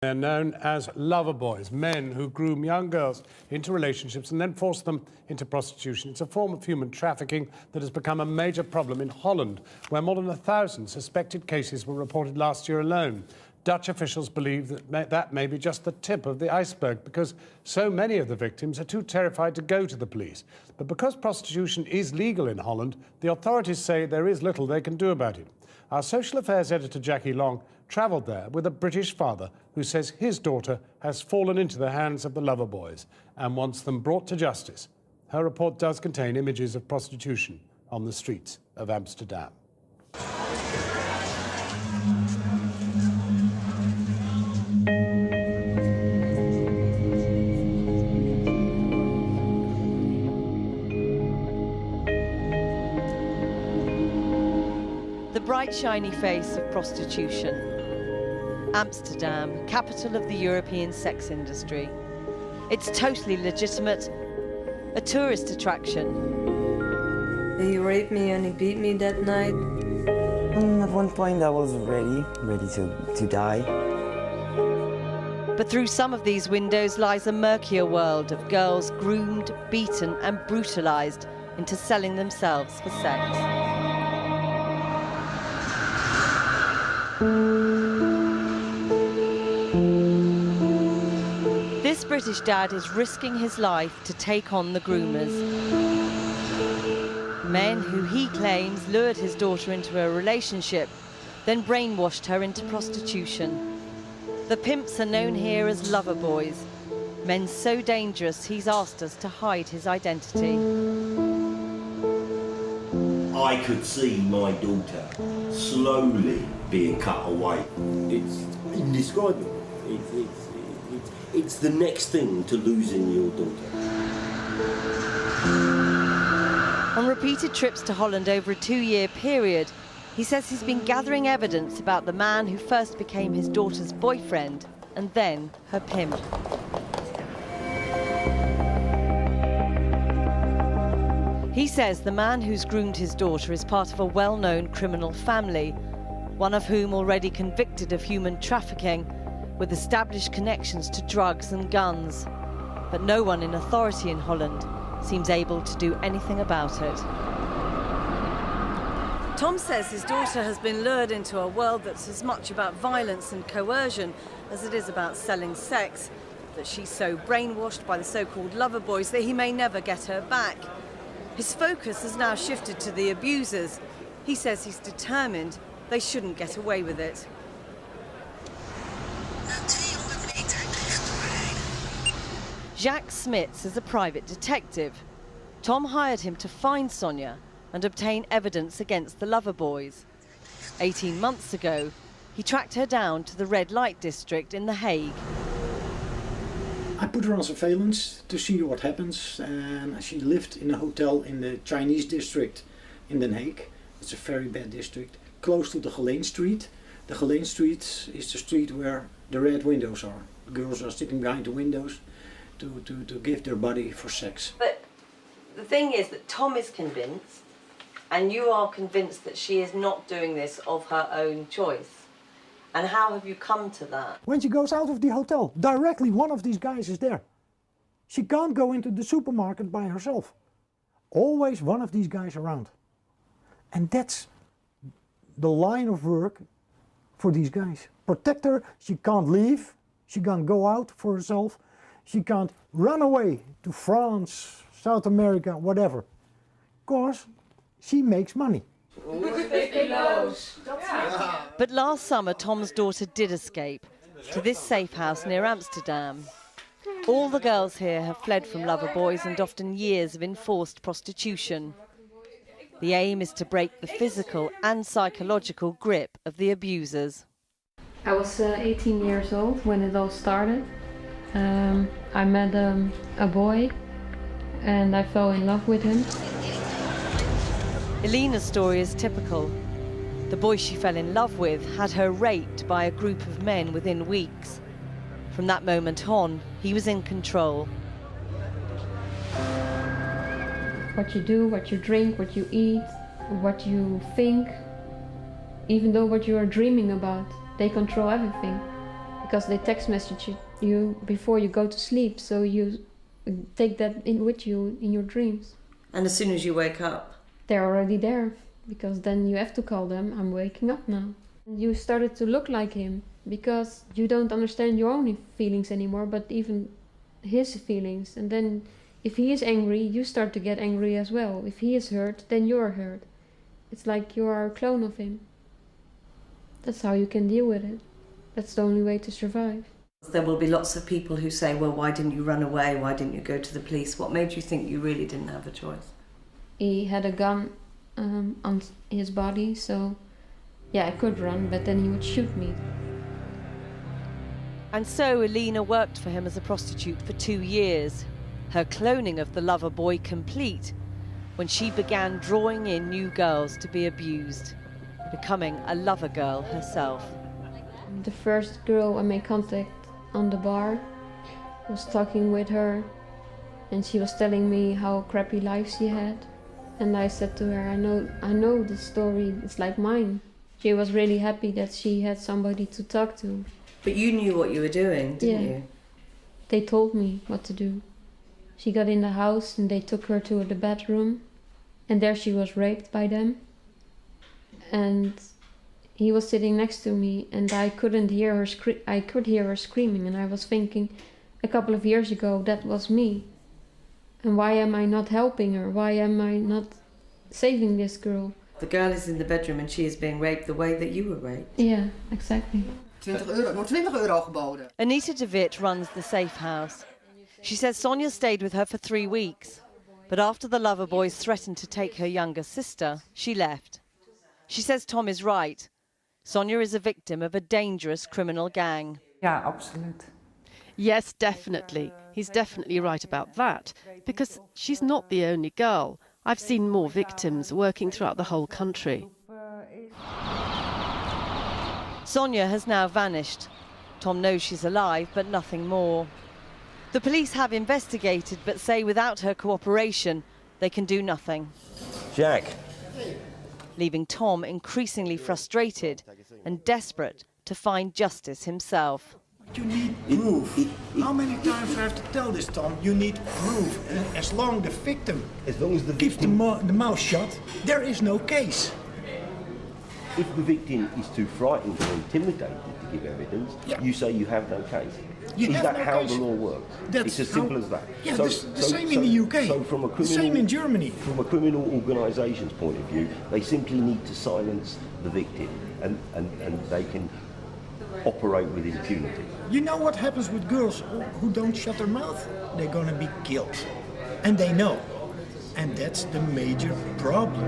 They're known as Loverboys, men who groom young girls into relationships and then force them into prostitution. It's a form of human trafficking that has become a major problem in Holland, where more than 1,000 suspected cases were reported last year alone. Dutch officials believe that that may be just the tip of the iceberg because so many of the victims are too terrified to go to the police. But because prostitution is legal in Holland, the authorities say there is little they can do about it. Our social affairs editor, Jackie Long, travelled there with a British father who says his daughter has fallen into the hands of the Loverboys and wants them brought to justice. Her report does contain images of prostitution on the streets of Amsterdam. The bright, shiny face of prostitution. Amsterdam, capital of the European sex industry. It's totally legitimate, a tourist attraction. He raped me and he beat me that night. At one point I was ready to die. But through some of these windows lies a murkier world of girls groomed, beaten and brutalized into selling themselves for sex. This British dad is risking his life to take on the groomers. Men who he claims lured his daughter into a relationship, then brainwashed her into prostitution. The pimps are known here as Loverboys, men so dangerous he's asked us to hide his identity. I could see my daughter slowly being cut away. It's indescribable. It's the next thing to losing your daughter. On repeated trips to Holland over a 2-year period, he says he's been gathering evidence about the man who first became his daughter's boyfriend and then her pimp. He says the man who's groomed his daughter is part of a well-known criminal family, one of whom already convicted of human trafficking, with established connections to drugs and guns. But no one in authority in Holland seems able to do anything about it. Tom says his daughter has been lured into a world that's as much about violence and coercion as it is about selling sex, that she's so brainwashed by the so-called Loverboys that he may never get her back. His focus has now shifted to the abusers. He says he's determined they shouldn't get away with it. Jacques Smits is a private detective. Tom hired him to find Sonia and obtain evidence against the Loverboys. 18 months ago, he tracked her down to the red light district in The Hague. I put her on surveillance to see what happens, and she lived in a hotel in the Chinese district in Den Haag. It's a very bad district, close to the Geleen Street. The Geleen Street is the street where the red windows are. The girls are sitting behind the windows to give their body for sex. But the thing is that Tom is convinced, and you are convinced that she is not doing this of her own choice. And how have you come to that? When she goes out of the hotel, directly one of these guys is there. She can't go into the supermarket by herself. Always one of these guys around. And that's the line of work for these guys. Protect her, she can't leave, she can't go out for herself, she can't run away to France, South America, whatever. Because she makes money. But last summer, Tom's daughter did escape to this safe house near Amsterdam. All the girls here have fled from Loverboys and often years of enforced prostitution. The aim is to break the physical and psychological grip of the abusers. I was 18 years old when it all started. I met a boy and I fell in love with him. Elena's story is typical. The boy she fell in love with had her raped by a group of men within weeks. From that moment on, he was in control. What you do, what you drink, what you eat, what you think, even though what you are dreaming about, they control everything. because they text message you before you go to sleep, so you take that in with you in your dreams. And as soon as you wake up? They're already there, because then you have to call them, I'm waking up now. You started to look like him, because you don't understand your own feelings anymore, but even his feelings. And then if he is angry, you start to get angry as well. If he is hurt, then you're hurt. It's like you are a clone of him. That's how you can deal with it. That's the only way to survive. There will be lots of people who say, well, why didn't you run away? Why didn't you go to the police? What made you think you really didn't have a choice? He had a gun on his body, so yeah, I could run, but then he would shoot me. And so Alina worked for him as a prostitute for 2 years, her cloning of the lover boy complete, when she began drawing in new girls to be abused, becoming a lover girl herself. The first girl I made contact on the bar, was talking with her, and she was telling me how crappy life she had. And I said to her, I know this story, it's like mine. She was really happy that she had somebody to talk to. But you knew what you were doing, didn't you? They told me what to do. She got in the house and they took her to the bedroom, and there she was raped by them. And he was sitting next to me, and I couldn't hear her I could hear her screaming, and I was thinking, a couple of years ago, that was me. And why am I not helping her? Why am I not saving this girl? The girl is in the bedroom and she is being raped the way that you were raped. Yeah, exactly. €20 geboden. Anita de Wit runs the safe house. She says Sonia stayed with her for 3 weeks, but after the lover boys threatened to take her younger sister, she left. She says Tom is right. Sonia is a victim of a dangerous criminal gang. Yeah, absolutely. Yes, definitely. He's definitely right about that, because she's not the only girl. I've seen more victims working throughout the whole country. Sonia has now vanished. Tom knows she's alive, but nothing more. The police have investigated, but say without her cooperation, they can do nothing. Jack. Leaving Tom increasingly frustrated and desperate to find justice himself. You need proof. How many times do I have to tell this, Tom? You need proof. And as long as the victim keeps the mouth shut, there is no case. If the victim is too frightened or intimidated to give evidence, you say you have no case. Is that how the law works? It's as simple as that. Yeah, the same in the UK. So from a criminal, same in Germany. From a criminal organisation's point of view, they simply need to silence the victim, and they can operate with impunity. You know what happens with girls who don't shut their mouth? They're gonna be killed. And they know. And that's the major problem.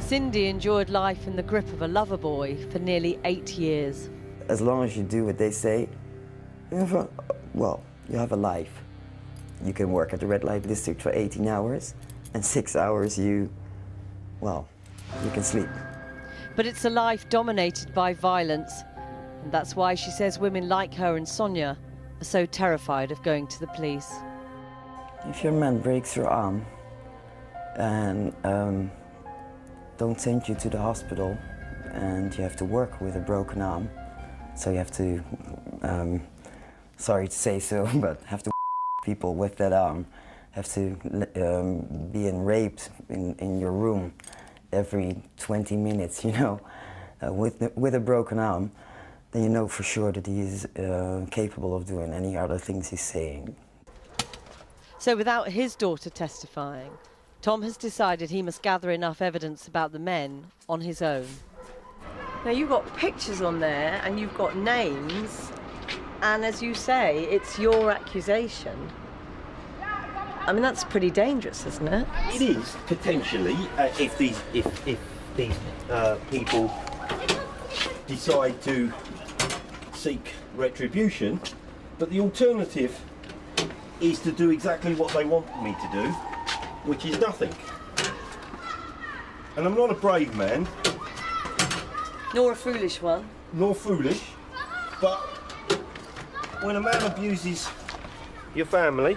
Cindy endured life in the grip of a lover boy for nearly 8 years. As long as you do what they say, you have a life. You can work at the red light district for 18 hours, and 6 hours you can sleep. But it's a life dominated by violence. And that's why she says women like her and Sonia are so terrified of going to the police. If your man breaks your arm and don't send you to the hospital, and you have to work with a broken arm, so you have to, sorry to say so, but have to people with that arm, have to be raped in your room every 20 minutes, with a broken arm, then you know for sure that he is capable of doing any other things he's saying. So without his daughter testifying, Tom has decided he must gather enough evidence about the men on his own. Now you've got pictures on there and you've got names, and as you say, it's your accusation. I mean, that's pretty dangerous, isn't it? It is, potentially, if these people decide to seek retribution. But the alternative is to do exactly what they want me to do, which is nothing. And I'm not a brave man. Nor a foolish one. Nor foolish, but when a man abuses your family,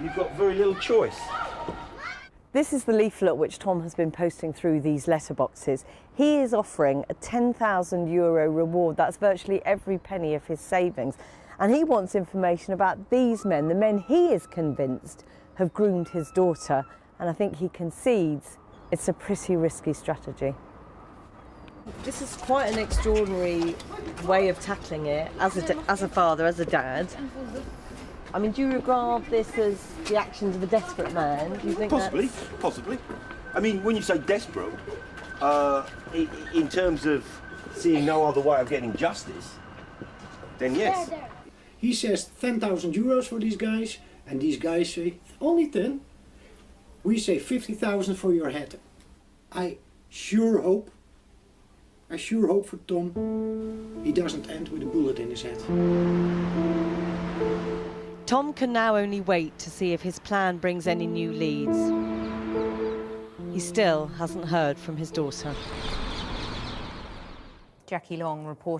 you've got very little choice. This is the leaflet which Tom has been posting through these letterboxes. He is offering a €10,000 reward. That's virtually every penny of his savings. And he wants information about these men, the men he is convinced have groomed his daughter. And I think he concedes it's a pretty risky strategy. This is quite an extraordinary way of tackling it as a father, as a dad. I mean, do you regard this as the actions of a desperate man? Do you think Possibly. I mean, when you say desperate, in terms of seeing no other way of getting justice, then yes. He says €10,000 for these guys, and these guys say, only 10? We say 50,000 for your head. I sure hope for Tom he doesn't end with a bullet in his head. Tom can now only wait to see if his plan brings any new leads. He still hasn't heard from his daughter. Jackie Long reporting.